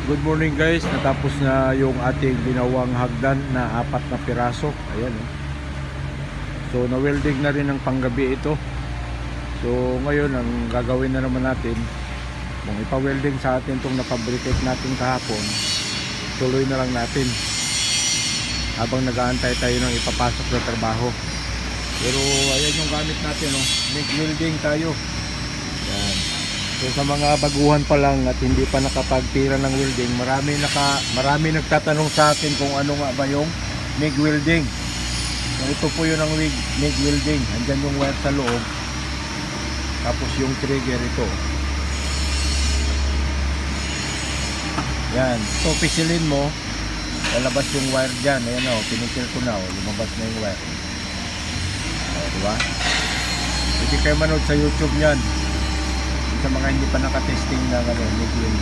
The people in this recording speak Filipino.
Good morning guys, natapos na yung ating ginawang hagdan na 4 na piraso. Ayan oh. So na-welding na rin ng panggabi ito. So ngayon ang gagawin na naman natin, kung ipa-welding sa atin itong napabricate natin kahapon, tuloy na lang natin habang nag-aantay tayo ng ipapasok na trabaho. Pero ayan yung gamit natin oh. MIG welding tayo. Yan. So sa mga baguhan pa lang at hindi pa nakapagtira ng welding, marami nagtatanong sa akin kung ano nga ba yung MIG welding. So ito po yun ang MIG welding. Andyan yung wire sa loob. Tapos yung trigger ito. Yan. So pisilin mo, lalabas yung wire dyan. Ayan o, pinisil ko na o, lumabas na yung wire. O, diba? Pwede kayo manood sa YouTube nyan sa mga hindi pa nakatesting na MIG welding.